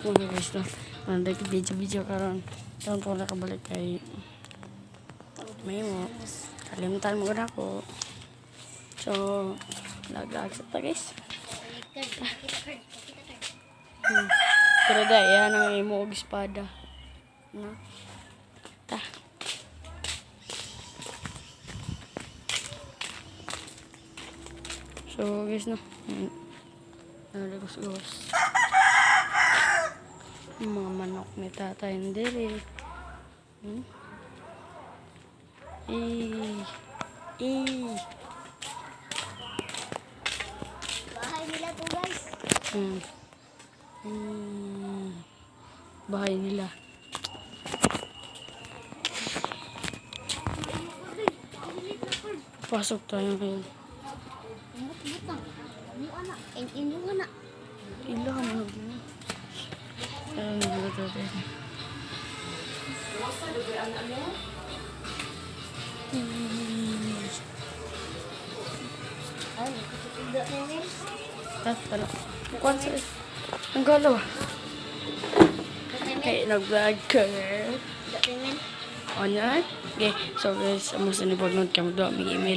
Mga guys, no? Video karon. Taon po nakabalik kay may mo. Kalimutan mo na ako. So, nag-accept ta guys. Pero dahil yan ang imo og espada. No? Ta. So guys, no? Nagagos-gos. Mga manok ni tatay hindi Bahay nila to guys. Bahay nila. Pasok tayo ngayon. Butang. Ano anak? Inyo anak. Ila ka mo. Ayun, dito tayo. Ay, nakikita na Ano? Kuwan sa... Ang galaw. Okay, nag-vlog ka. Datingin. O yan. Okay, so guys, amo sa nipag-note ka mag-doa may email.